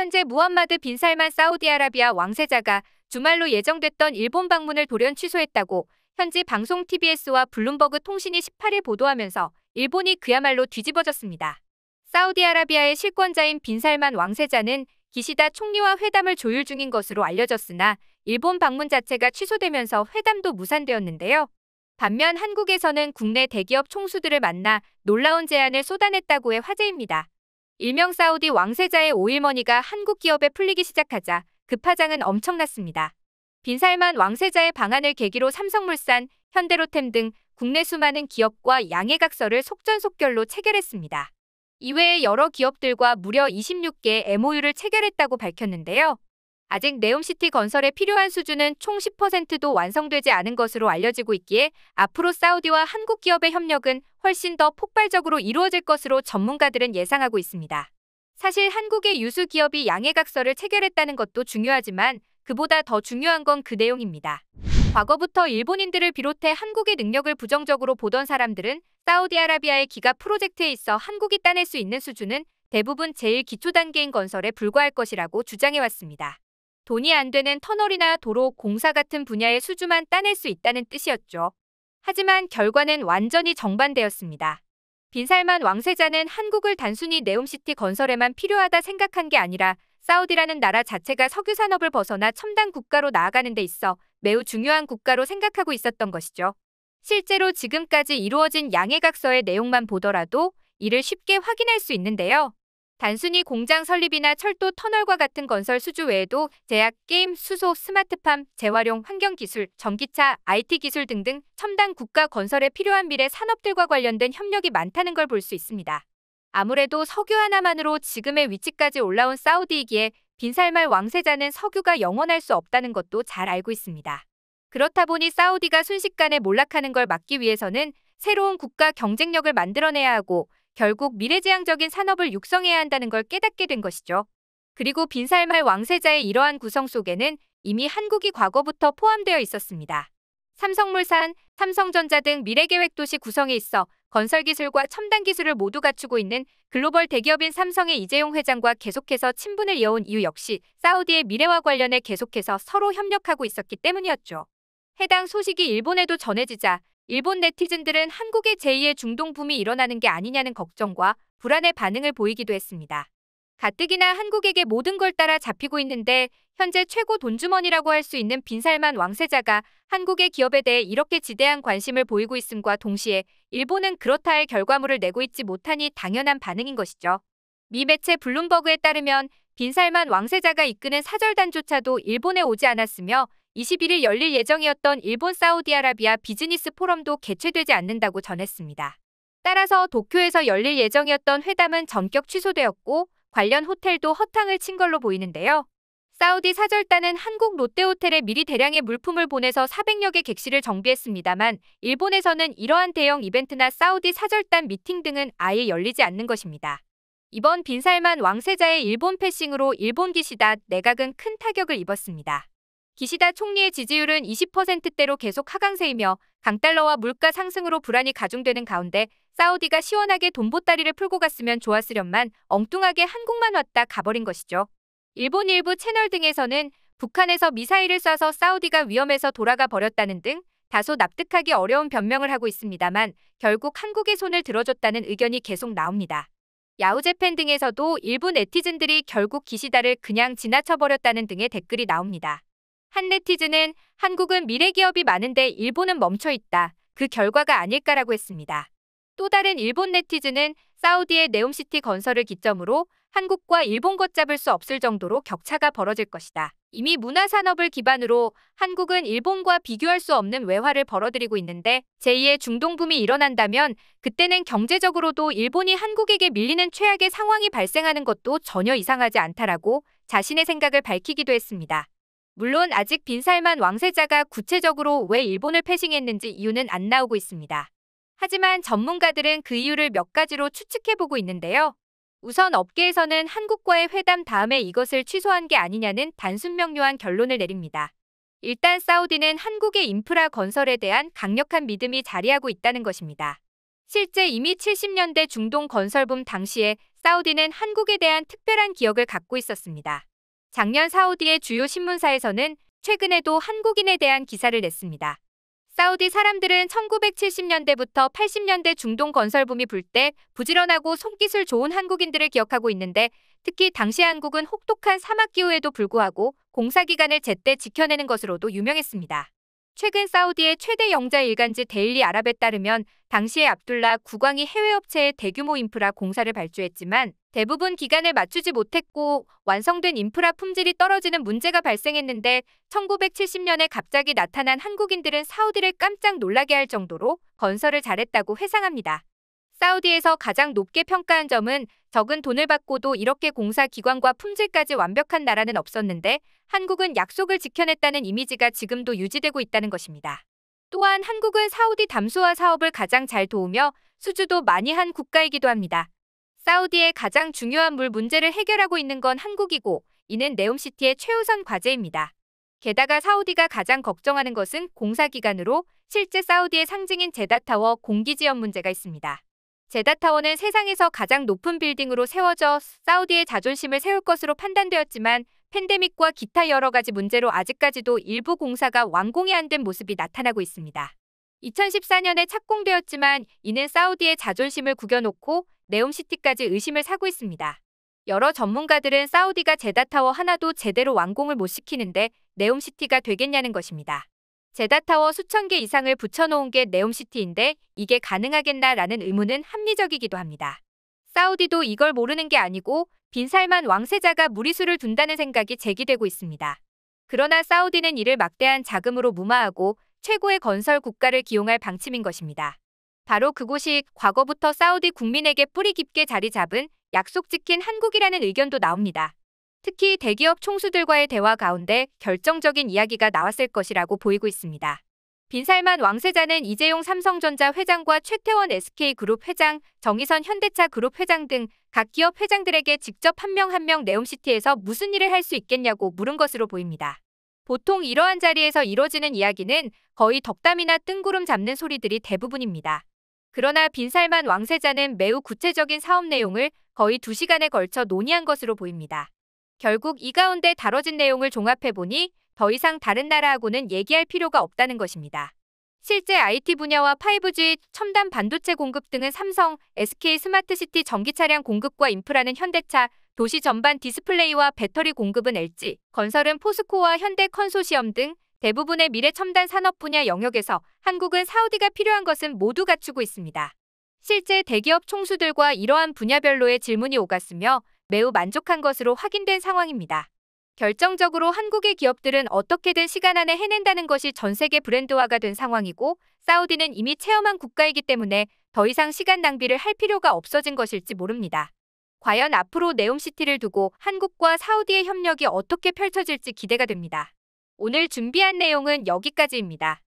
현재 무함마드 빈 살만 사우디아라비아 왕세자가 주말로 예정됐던 일본 방문을 돌연 취소했다고 현지 방송 TBS와 블룸버그 통신이 18일 보도하면서 일본이 그야말로 뒤집어졌습니다. 사우디아라비아의 실권자인 빈 살만 왕세자는 기시다 총리와 회담을 조율 중인 것으로 알려졌으나 일본 방문 자체가 취소되면서 회담도 무산되었는데요. 반면 한국에서는 국내 대기업 총수들을 만나 놀라운 제안을 쏟아냈다고의 화제입니다. 일명 사우디 왕세자의 오일머니가 한국 기업에 풀리기 시작하자 그 파장은 엄청났습니다. 빈 살만 왕세자의 방안을 계기로 삼성물산, 현대로템 등 국내 수많은 기업과 양해각서를 속전속결로 체결했습니다. 이외에 여러 기업들과 무려 26개의 MOU를 체결했다고 밝혔는데요. 아직 네옴시티 건설에 필요한 수주는 총 10%도 완성되지 않은 것으로 알려지고 있기에 앞으로 사우디와 한국 기업의 협력은 훨씬 더 폭발적으로 이루어질 것으로 전문가들은 예상하고 있습니다. 사실 한국의 유수 기업이 양해각서를 체결했다는 것도 중요하지만 그보다 더 중요한 건 그 내용입니다. 과거부터 일본인들을 비롯해 한국의 능력을 부정적으로 보던 사람들은 사우디아라비아의 기가 프로젝트에 있어 한국이 따낼 수 있는 수주는 대부분 제일 기초 단계인 건설에 불과할 것이라고 주장해왔습니다. 돈이 안 되는 터널이나 도로, 공사 같은 분야의 수주만 따낼 수 있다는 뜻이었죠. 하지만 결과는 완전히 정반대였습니다. 빈 살만 왕세자는 한국을 단순히 네옴시티 건설에만 필요하다 생각한 게 아니라 사우디라는 나라 자체가 석유 산업을 벗어나 첨단 국가로 나아가는 데 있어 매우 중요한 국가로 생각하고 있었던 것이죠. 실제로 지금까지 이루어진 양해각서의 내용만 보더라도 이를 쉽게 확인할 수 있는데요. 단순히 공장 설립이나 철도 터널과 같은 건설 수주 외에도 제약, 게임, 수소, 스마트팜, 재활용, 환경기술, 전기차, IT 기술 등등 첨단 국가 건설에 필요한 미래 산업들과 관련된 협력이 많다는 걸 볼 수 있습니다. 아무래도 석유 하나만으로 지금의 위치까지 올라온 사우디이기에 빈 살만 왕세자는 석유가 영원할 수 없다는 것도 잘 알고 있습니다. 그렇다 보니 사우디가 순식간에 몰락하는 걸 막기 위해서는 새로운 국가 경쟁력을 만들어내야 하고 결국 미래지향적인 산업을 육성해야 한다는 걸 깨닫게 된 것이죠. 그리고 빈 살만 왕세자의 이러한 구성 속에는 이미 한국이 과거부터 포함되어 있었습니다. 삼성물산, 삼성전자 등 미래계획 도시 구성에 있어 건설기술과 첨단기술을 모두 갖추고 있는 글로벌 대기업인 삼성의 이재용 회장과 계속해서 친분을 이어온 이유 역시 사우디의 미래와 관련해 계속해서 서로 협력하고 있었기 때문이었죠. 해당 소식이 일본에도 전해지자 일본 네티즌들은 한국의 제2의 중동 붐이 일어나는 게 아니냐는 걱정과 불안의 반응을 보이기도 했습니다. 가뜩이나 한국에게 모든 걸 따라 잡히고 있는데 현재 최고 돈주머니라고 할 수 있는 빈 살만 왕세자가 한국의 기업에 대해 이렇게 지대한 관심을 보이고 있음과 동시에 일본은 그렇다 할 결과물을 내고 있지 못하니 당연한 반응인 것이죠. 미 매체 블룸버그에 따르면 빈 살만 왕세자가 이끄는 사절단조차도 일본에 오지 않았으며 21일 열릴 예정이었던 일본 사우디아라비아 비즈니스 포럼도 개최되지 않는다고 전했습니다. 따라서 도쿄에서 열릴 예정이었던 회담은 전격 취소되었고 관련 호텔도 허탕을 친 걸로 보이는데요. 사우디 사절단은 한국 롯데호텔에 미리 대량의 물품을 보내서 400여 개 객실을 정비했습니다만 일본에서는 이러한 대형 이벤트나 사우디 사절단 미팅 등은 아예 열리지 않는 것입니다. 이번 빈 살만 왕세자의 일본 패싱으로 일본 기시다 내각은 큰 타격을 입었습니다. 기시다 총리의 지지율은 20%대로 계속 하강세이며 강달러와 물가 상승으로 불안이 가중되는 가운데 사우디가 시원하게 돈보따리를 풀고 갔으면 좋았으련만 엉뚱하게 한국만 왔다 가버린 것이죠. 일본 일부 채널 등에서는 북한에서 미사일을 쏴서 사우디가 위험해서 돌아가 버렸다는 등 다소 납득하기 어려운 변명을 하고 있습니다만 결국 한국의 손을 들어줬다는 의견이 계속 나옵니다. 야후재팬 등에서도 일부 네티즌들이 결국 기시다를 그냥 지나쳐버렸다는 등의 댓글이 나옵니다. 한 네티즌은 한국은 미래기업이 많은데 일본은 멈춰있다. 그 결과가 아닐까라고 했습니다. 또 다른 일본 네티즌은 사우디의 네옴시티 건설을 기점으로 한국과 일본 걷잡을 수 없을 정도로 격차가 벌어질 것이다. 이미 문화산업을 기반으로 한국은 일본과 비교할 수 없는 외화를 벌어들이고 있는데 제2의 중동붐이 일어난다면 그때는 경제적으로도 일본이 한국에게 밀리는 최악의 상황이 발생하는 것도 전혀 이상하지 않다라고 자신의 생각을 밝히기도 했습니다. 물론 아직 빈 살만 왕세자가 구체적으로 왜 일본을 패싱했는지 이유는 안 나오고 있습니다. 하지만 전문가들은 그 이유를 몇 가지로 추측해보고 있는데요. 우선 업계에서는 한국과의 회담 다음에 이것을 취소한 게 아니냐는 단순 명료한 결론을 내립니다. 일단 사우디는 한국의 인프라 건설에 대한 강력한 믿음이 자리하고 있다는 것입니다. 실제 이미 70년대 중동 건설붐 당시에 사우디는 한국에 대한 특별한 기억을 갖고 있었습니다. 작년 사우디의 주요 신문사에서는 최근에도 한국인에 대한 기사를 냈습니다. 사우디 사람들은 1970년대부터 80년대 중동 건설붐이 불 때 부지런하고 손기술 좋은 한국인들을 기억하고 있는데, 특히 당시 한국은 혹독한 사막기후에도 불구하고 공사기간을 제때 지켜내는 것으로도 유명했습니다. 최근 사우디의 최대 영자 일간지 데일리 아랍에 따르면 당시에 압둘라 국왕이 해외 업체에 대규모 인프라 공사를 발주했지만 대부분 기간을 맞추지 못했고 완성된 인프라 품질이 떨어지는 문제가 발생했는데, 1970년에 갑자기 나타난 한국인들은 사우디를 깜짝 놀라게 할 정도로 건설을 잘했다고 회상합니다. 사우디에서 가장 높게 평가한 점은 적은 돈을 받고도 이렇게 공사 기관과 품질까지 완벽한 나라는 없었는데, 한국은 약속을 지켜냈다는 이미지가 지금도 유지되고 있다는 것입니다. 또한 한국은 사우디 담수화 사업을 가장 잘 도우며 수주도 많이 한 국가이기도 합니다. 사우디의 가장 중요한 물 문제를 해결하고 있는 건 한국이고, 이는 네옴시티의 최우선 과제입니다. 게다가 사우디가 가장 걱정하는 것은 공사 기간으로 실제 사우디의 상징인 제다타워 공기지연 문제가 있습니다. 제다타워는 세상에서 가장 높은 빌딩으로 세워져 사우디의 자존심을 세울 것으로 판단되었지만 팬데믹과 기타 여러 가지 문제로 아직까지도 일부 공사가 완공이 안 된 모습이 나타나고 있습니다. 2014년에 착공되었지만 이는 사우디의 자존심을 구겨놓고 네옴시티까지 의심을 사고 있습니다. 여러 전문가들은 사우디가 제다타워 하나도 제대로 완공을 못 시키는데 네옴시티가 되겠냐는 것입니다. 제다타워 수천 개 이상을 붙여놓은 게 네옴시티인데 이게 가능하겠나라는 의문은 합리적이기도 합니다. 사우디도 이걸 모르는 게 아니고 빈살만 왕세자가 무리수를 둔다는 생각이 제기되고 있습니다. 그러나 사우디는 이를 막대한 자금으로 무마하고 최고의 건설 국가를 기용할 방침인 것입니다. 바로 그곳이 과거부터 사우디 국민에게 뿌리 깊게 자리 잡은 약속 지킨 한국이라는 의견도 나옵니다. 특히 대기업 총수들과의 대화 가운데 결정적인 이야기가 나왔을 것이라고 보이고 있습니다. 빈살만 왕세자는 이재용 삼성전자 회장과 최태원 SK그룹 회장, 정의선 현대차 그룹 회장 등 각 기업 회장들에게 직접 한 명 한 명 네옴시티에서 무슨 일을 할 수 있겠냐고 물은 것으로 보입니다. 보통 이러한 자리에서 이뤄지는 이야기는 거의 덕담이나 뜬구름 잡는 소리들이 대부분입니다. 그러나 빈살만 왕세자는 매우 구체적인 사업 내용을 거의 2시간에 걸쳐 논의한 것으로 보입니다. 결국 이 가운데 다뤄진 내용을 종합해보니 더 이상 다른 나라하고는 얘기할 필요가 없다는 것입니다. 실제 IT 분야와 5G, 첨단 반도체 공급 등은 삼성, SK 스마트시티 전기차량 공급과 인프라는 현대차, 도시 전반 디스플레이와 배터리 공급은 LG, 건설은 포스코와 현대 컨소시엄 등 대부분의 미래 첨단 산업 분야 영역에서 한국은 사우디가 필요한 것은 모두 갖추고 있습니다. 실제 대기업 총수들과 이러한 분야별로의 질문이 오갔으며 매우 만족한 것으로 확인된 상황입니다. 결정적으로 한국의 기업들은 어떻게든 시간 안에 해낸다는 것이 전 세계 브랜드화가 된 상황이고, 사우디는 이미 체험한 국가이기 때문에 더 이상 시간 낭비를 할 필요가 없어진 것일지 모릅니다. 과연 앞으로 네옴시티를 두고 한국과 사우디의 협력이 어떻게 펼쳐질지 기대가 됩니다. 오늘 준비한 내용은 여기까지입니다.